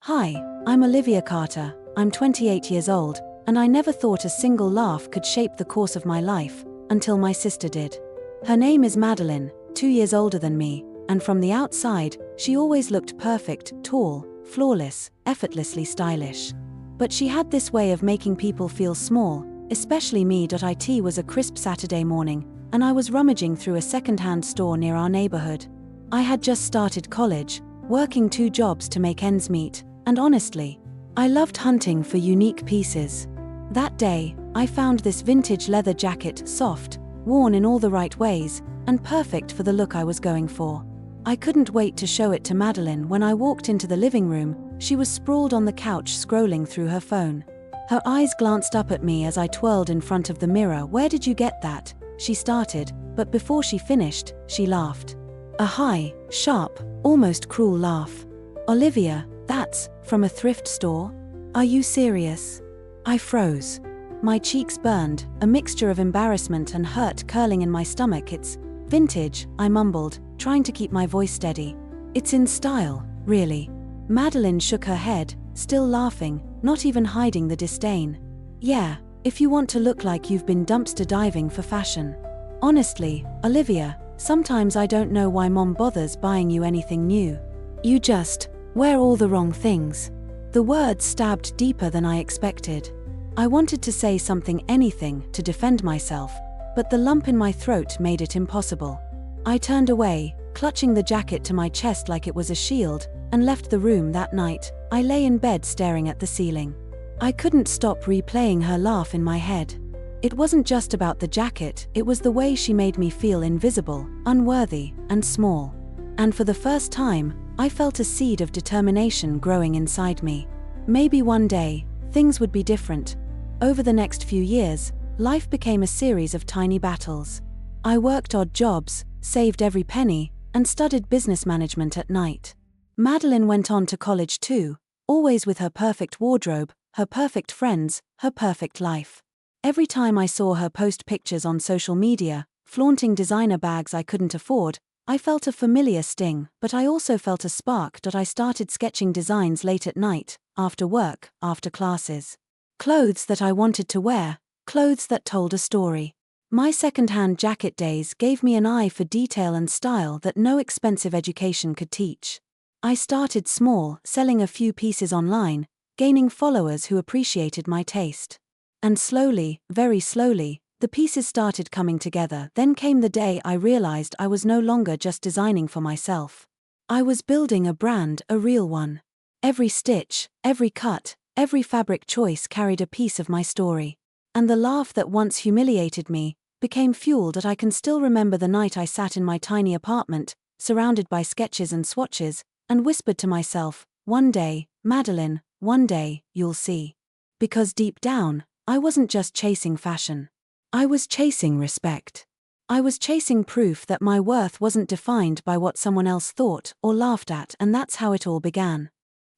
Hi, I'm Olivia Carter, I'm 28 years old, and I never thought a single laugh could shape the course of my life, until my sister did. Her name is Madeline, 2 years older than me, and from the outside, she always looked perfect, tall, flawless, effortlessly stylish. But she had this way of making people feel small, especially me. It was a crisp Saturday morning, and I was rummaging through a second-hand store near our neighborhood. I had just started college, working 2 jobs to make ends meet, and honestly, I loved hunting for unique pieces. That day, I found this vintage leather jacket, soft, worn in all the right ways, and perfect for the look I was going for. I couldn't wait to show it to Madeline. When I walked into the living room, she was sprawled on the couch scrolling through her phone. Her eyes glanced up at me as I twirled in front of the mirror. "Where did you get that?" she started, but before she finished, she laughed. A high, sharp, almost cruel laugh. "Olivia, that's from a thrift store? Are you serious?" I froze. My cheeks burned, a mixture of embarrassment and hurt curling in my stomach. "It's vintage," I mumbled, trying to keep my voice steady. "It's in style, really." Madeline shook her head, still laughing, not even hiding the disdain. "Yeah, if you want to look like you've been dumpster diving for fashion. Honestly, Olivia, sometimes I don't know why mom bothers buying you anything new. You just wear all the wrong things." The words stabbed deeper than I expected. I wanted to say something, anything, to defend myself, but the lump in my throat made it impossible. I turned away, clutching the jacket to my chest like it was a shield, and left the room. That night, I lay in bed staring at the ceiling. I couldn't stop replaying her laugh in my head. It wasn't just about the jacket, it was the way she made me feel invisible, unworthy, and small. And for the first time, I felt a seed of determination growing inside me. Maybe one day, things would be different. Over the next few years, life became a series of tiny battles. I worked odd jobs, saved every penny, and studied business management at night. Madeline went on to college too, always with her perfect wardrobe, her perfect friends, her perfect life. Every time I saw her post pictures on social media, flaunting designer bags I couldn't afford, I felt a familiar sting, but I also felt a spark. I started sketching designs late at night, after work, after classes. Clothes that I wanted to wear, clothes that told a story. My second-hand jacket days gave me an eye for detail and style that no expensive education could teach. I started small, selling a few pieces online, gaining followers who appreciated my taste. And slowly, very slowly, the pieces started coming together. Then came the day I realized I was no longer just designing for myself. I was building a brand, a real one. Every stitch, every cut, every fabric choice carried a piece of my story. And the laugh that once humiliated me became fuel. I can still remember the night I sat in my tiny apartment, surrounded by sketches and swatches, and whispered to myself, "One day, Madeline, one day, you'll see." Because deep down, I wasn't just chasing fashion. I was chasing respect. I was chasing proof that my worth wasn't defined by what someone else thought or laughed at, and that's how it all began.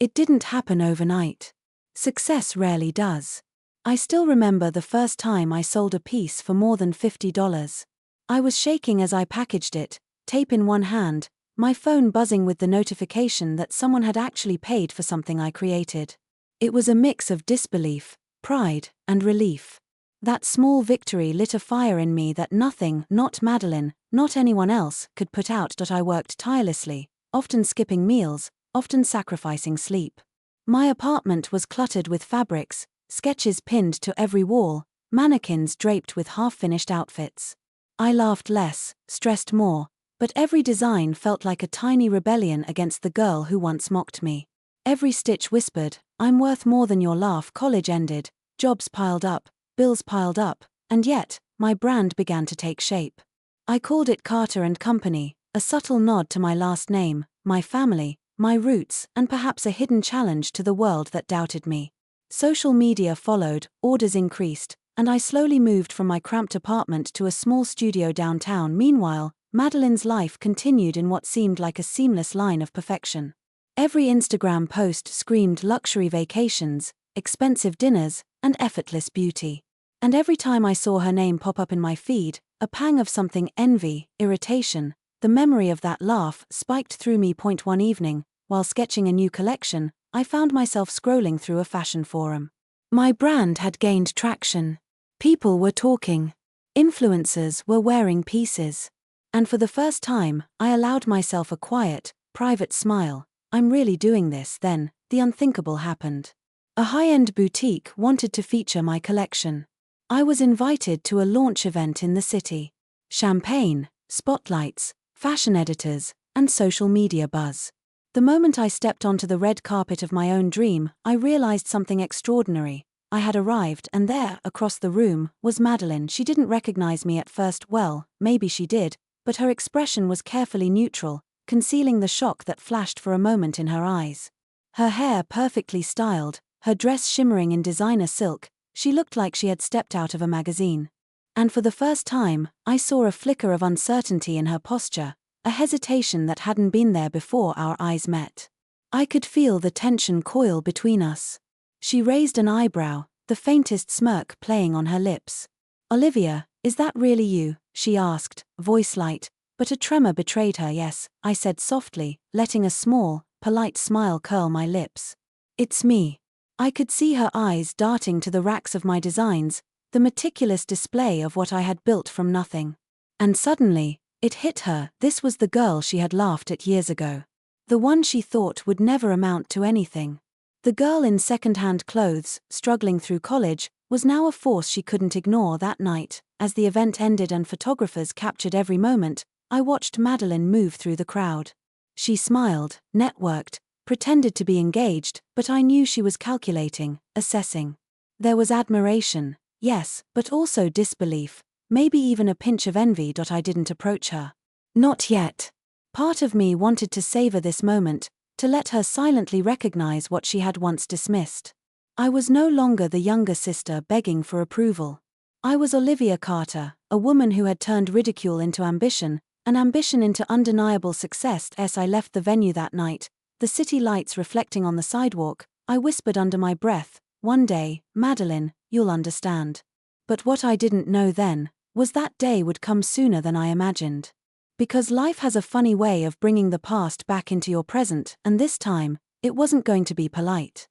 It didn't happen overnight. Success rarely does. I still remember the first time I sold a piece for more than $50. I was shaking as I packaged it, tape in one hand, my phone buzzing with the notification that someone had actually paid for something I created. It was a mix of disbelief, pride, and relief. That small victory lit a fire in me that nothing, not Madeline, not anyone else, could put out. I worked tirelessly, often skipping meals, often sacrificing sleep. My apartment was cluttered with fabrics, sketches pinned to every wall, mannequins draped with half-finished outfits. I laughed less, stressed more, but every design felt like a tiny rebellion against the girl who once mocked me. Every stitch whispered, "I'm worth more than your laugh." College ended, jobs piled up, bills piled up, and yet, my brand began to take shape. I called it Carter and Company, a subtle nod to my last name, my family, my roots, and perhaps a hidden challenge to the world that doubted me. Social media followed, orders increased, and I slowly moved from my cramped apartment to a small studio downtown. Meanwhile, Madeline's life continued in what seemed like a seamless line of perfection. Every Instagram post screamed luxury vacations, expensive dinners, and effortless beauty. And every time I saw her name pop up in my feed, a pang of something, envy, irritation, the memory of that laugh spiked through me. One evening, while sketching a new collection, I found myself scrolling through a fashion forum. My brand had gained traction. People were talking. Influencers were wearing pieces. And for the first time, I allowed myself a quiet, private smile. I'm really doing this. Then, the unthinkable happened. A high-end boutique wanted to feature my collection. I was invited to a launch event in the city. Champagne, spotlights, fashion editors, and social media buzz. The moment I stepped onto the red carpet of my own dream, I realized something extraordinary. I had arrived, and there, across the room, was Madeline. She didn't recognize me at first. Well, maybe she did, but her expression was carefully neutral, concealing the shock that flashed for a moment in her eyes. Her hair perfectly styled, her dress shimmering in designer silk, she looked like she had stepped out of a magazine. And for the first time, I saw a flicker of uncertainty in her posture, a hesitation that hadn't been there before our eyes met. I could feel the tension coil between us. She raised an eyebrow, the faintest smirk playing on her lips. "Olivia, is that really you?" she asked, voice light, but a tremor betrayed her. "Yes," I said softly, letting a small, polite smile curl my lips. "It's me." I could see her eyes darting to the racks of my designs, the meticulous display of what I had built from nothing. And suddenly, it hit her, this was the girl she had laughed at years ago. The one she thought would never amount to anything. The girl in second-hand clothes, struggling through college, was now a force she couldn't ignore. That night, as the event ended and photographers captured every moment, I watched Madeline move through the crowd. She smiled, networked, pretended to be engaged, but I knew she was calculating, assessing. There was admiration, yes, but also disbelief, maybe even a pinch of envy. I didn't approach her. Not yet. Part of me wanted to savor this moment, to let her silently recognize what she had once dismissed. I was no longer the younger sister begging for approval. I was Olivia Carter, a woman who had turned ridicule into ambition, and ambition into undeniable success. As I left the venue that night, the city lights reflecting on the sidewalk, I whispered under my breath, "One day, Madeline, you'll understand." But what I didn't know then was that day would come sooner than I imagined. Because life has a funny way of bringing the past back into your present, and this time, it wasn't going to be polite.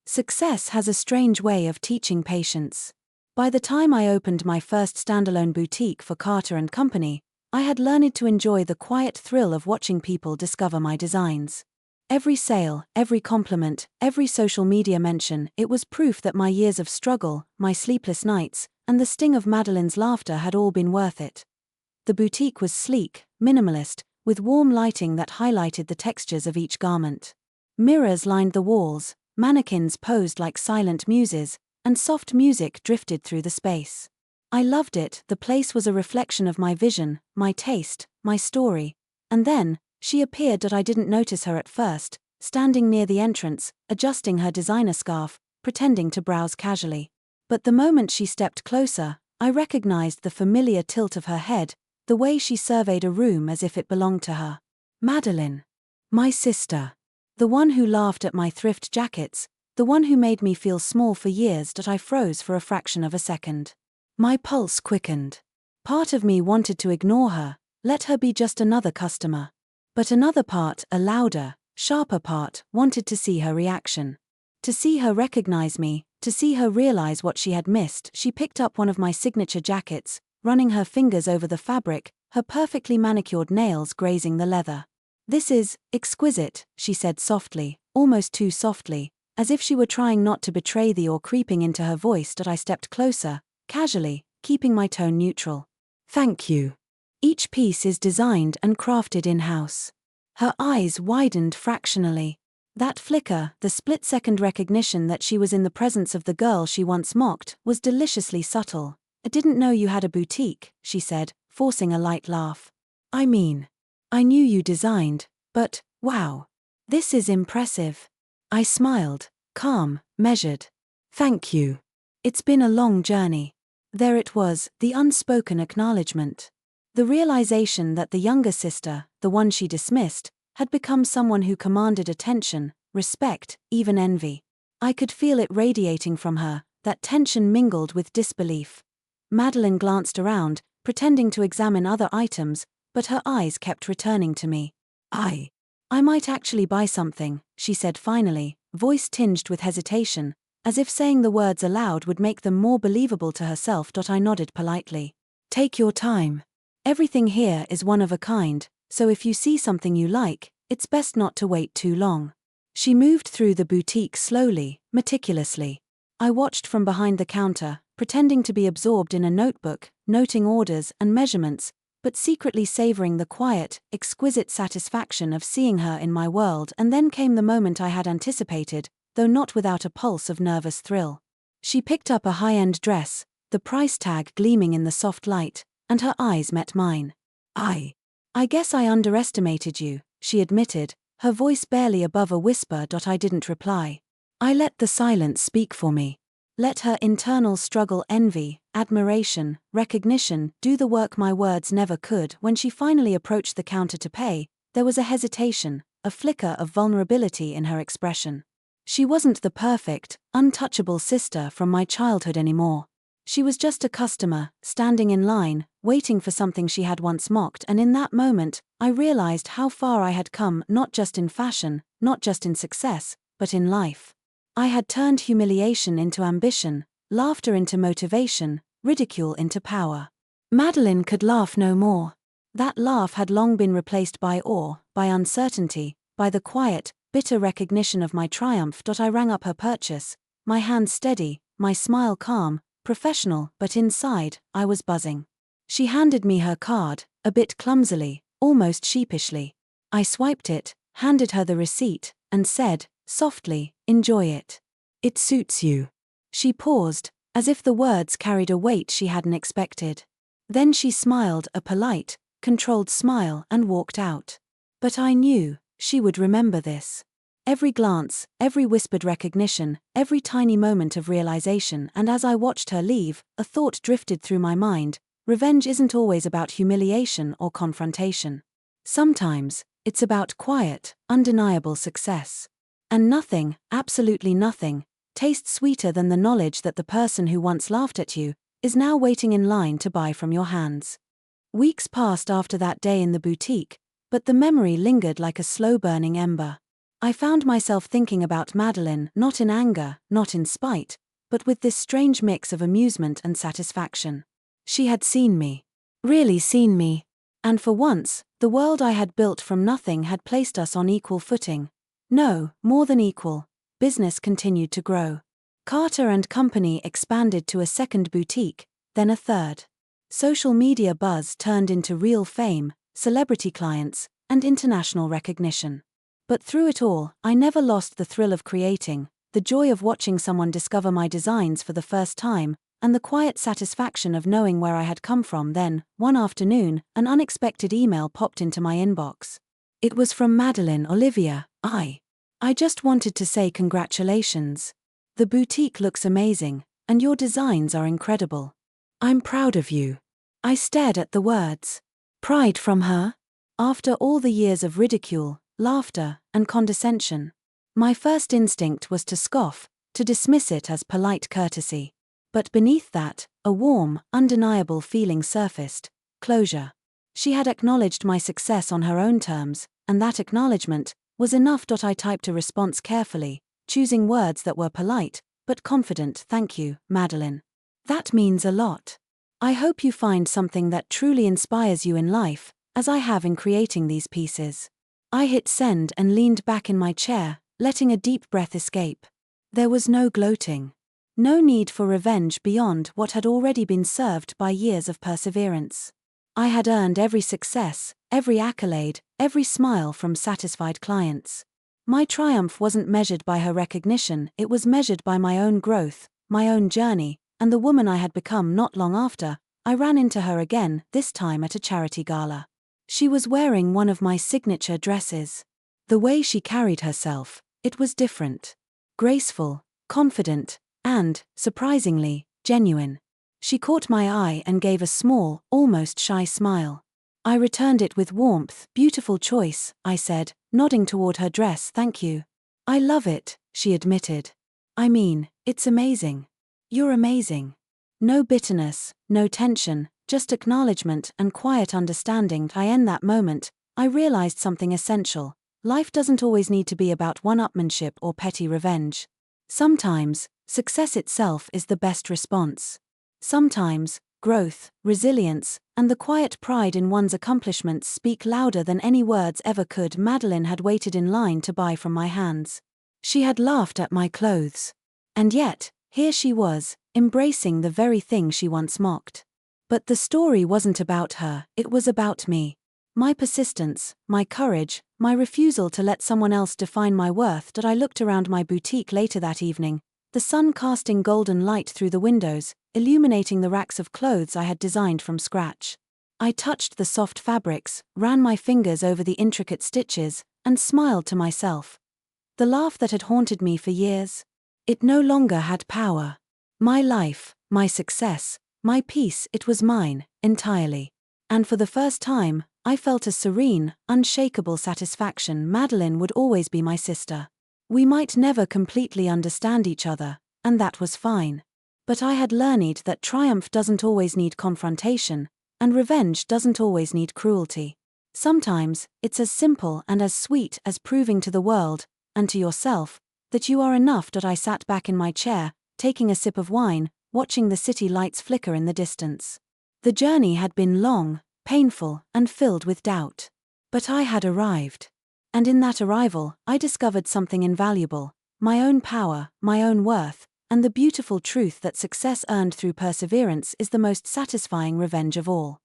Success has a strange way of teaching patience. By the time I opened my first standalone boutique for Carter & Company, I had learned to enjoy the quiet thrill of watching people discover my designs. Every sale, every compliment, every social media mention, it was proof that my years of struggle, my sleepless nights, and the sting of Madeline's laughter had all been worth it. The boutique was sleek, minimalist, with warm lighting that highlighted the textures of each garment. Mirrors lined the walls, mannequins posed like silent muses, and soft music drifted through the space. I loved it. The place was a reflection of my vision, my taste, my story. And then, she appeared. I didn't notice her at first, standing near the entrance, adjusting her designer scarf, pretending to browse casually. But the moment she stepped closer, I recognized the familiar tilt of her head, the way she surveyed a room as if it belonged to her. Madeline. My sister. The one who laughed at my thrift jackets, the one who made me feel small for years. I froze for a fraction of a second. My pulse quickened. Part of me wanted to ignore her, let her be just another customer. But another part, a louder, sharper part, wanted to see her reaction. To see her recognize me, to see her realize what she had missed. She picked up one of my signature jackets, running her fingers over the fabric, her perfectly manicured nails grazing the leather. "This is exquisite," she said softly, almost too softly, as if she were trying not to betray the awe creeping into her voice. I stepped closer, casually, keeping my tone neutral. "Thank you. Each piece is designed and crafted in-house." Her eyes widened fractionally. That flicker, the split-second recognition that she was in the presence of the girl she once mocked, was deliciously subtle. "I didn't know you had a boutique," she said, forcing a light laugh. "I mean, I knew you designed, but, wow. This is impressive." I smiled, calm, measured. "Thank you. It's been a long journey." There it was, the unspoken acknowledgement. The realization that the younger sister, the one she dismissed, had become someone who commanded attention, respect, even envy. I could feel it radiating from her, that tension mingled with disbelief. Madeline glanced around, pretending to examine other items, but her eyes kept returning to me. I might actually buy something," she said finally, voice tinged with hesitation, as if saying the words aloud would make them more believable to herself. I nodded politely. Take your time. Everything here is one of a kind, so if you see something you like, it's best not to wait too long. She moved through the boutique slowly, meticulously. I watched from behind the counter, pretending to be absorbed in a notebook, noting orders and measurements, but secretly savoring the quiet, exquisite satisfaction of seeing her in my world. And then came the moment I had anticipated, though not without a pulse of nervous thrill. She picked up a high-end dress, the price tag gleaming in the soft light, and her eyes met mine. I guess I underestimated you, she admitted, her voice barely above a whisper. I didn't reply. I let the silence speak for me. Let her internal struggle, envy, admiration, recognition, do the work my words never could. When she finally approached the counter to pay, there was a hesitation, a flicker of vulnerability in her expression. She wasn't the perfect, untouchable sister from my childhood anymore. She was just a customer, standing in line, waiting for something she had once mocked. And in that moment, I realized how far I had come, not just in fashion, not just in success, but in life. I had turned humiliation into ambition, laughter into motivation, ridicule into power. Madeline could laugh no more. That laugh had long been replaced by awe, by uncertainty, by the quiet, bitter recognition of my triumph. I rang up her purchase, my hand steady, my smile calm, professional, but inside, I was buzzing. She handed me her card, a bit clumsily, almost sheepishly. I swiped it, handed her the receipt, and said, softly, enjoy it. It suits you. She paused, as if the words carried a weight she hadn't expected. Then she smiled, a polite, controlled smile, and walked out. But I knew, she would remember this. Every glance, every whispered recognition, every tiny moment of realization. And as I watched her leave, a thought drifted through my mind. Revenge isn't always about humiliation or confrontation. Sometimes, it's about quiet, undeniable success. And nothing, absolutely nothing, tastes sweeter than the knowledge that the person who once laughed at you is now waiting in line to buy from your hands. Weeks passed after that day in the boutique, but the memory lingered like a slow-burning ember. I found myself thinking about Madeline, not in anger, not in spite, but with this strange mix of amusement and satisfaction. She had seen me. Really seen me. And for once, the world I had built from nothing had placed us on equal footing. No, more than equal. Business continued to grow. Carter and Company expanded to a second boutique, then a third. Social media buzz turned into real fame, celebrity clients, and international recognition. But through it all, I never lost the thrill of creating, the joy of watching someone discover my designs for the first time, and the quiet satisfaction of knowing where I had come from. Then, one afternoon, an unexpected email popped into my inbox. It was from Madeline. Olivia, I just wanted to say congratulations. The boutique looks amazing, and your designs are incredible. I'm proud of you. I stared at the words. Pride from her? After all the years of ridicule, laughter, and condescension. My first instinct was to scoff, to dismiss it as polite courtesy. But beneath that, a warm, undeniable feeling surfaced: closure. She had acknowledged my success on her own terms, and that acknowledgement was enough. I typed a response carefully, choosing words that were polite, but confident. Thank you, Madeline. That means a lot. I hope you find something that truly inspires you in life, as I have in creating these pieces. I hit send and leaned back in my chair, letting a deep breath escape. There was no gloating. No need for revenge beyond what had already been served by years of perseverance. I had earned every success, every accolade, every smile from satisfied clients. My triumph wasn't measured by her recognition, it was measured by my own growth, my own journey, and the woman I had become. Not long after, I ran into her again, this time at a charity gala. She was wearing one of my signature dresses. The way she carried herself, it was different. Graceful, confident, and, surprisingly, genuine. She caught my eye and gave a small, almost shy smile. I returned it with warmth. Beautiful choice, I said, nodding toward her dress. Thank you. I love it, she admitted. I mean, it's amazing. You're amazing. No bitterness, no tension, just acknowledgement and quiet understanding. In that moment, I realized something essential. life doesn't always need to be about one-upmanship or petty revenge. Sometimes, success itself is the best response. Sometimes, growth, resilience, and the quiet pride in one's accomplishments speak louder than any words ever could. Madeline had waited in line to buy from my hands. She had laughed at my clothes. And yet, here she was, embracing the very thing she once mocked. But the story wasn't about her, it was about me. My persistence, my courage, my refusal to let someone else define my worth. I looked around my boutique later that evening, the sun casting golden light through the windows, illuminating the racks of clothes I had designed from scratch. I touched the soft fabrics, ran my fingers over the intricate stitches, and smiled to myself. The laugh that had haunted me for years, it no longer had power. My life, my success, my peace, it was mine, entirely. And for the first time, I felt a serene, unshakable satisfaction. Madeline would always be my sister. We might never completely understand each other, and that was fine. But I had learned that triumph doesn't always need confrontation, and revenge doesn't always need cruelty. Sometimes, it's as simple and as sweet as proving to the world, and to yourself, that you are enough. I sat back in my chair, taking a sip of wine, watching the city lights flicker in the distance. The journey had been long, painful, and filled with doubt. But I had arrived. And in that arrival, I discovered something invaluable: my own power, my own worth, and the beautiful truth that success earned through perseverance is the most satisfying revenge of all.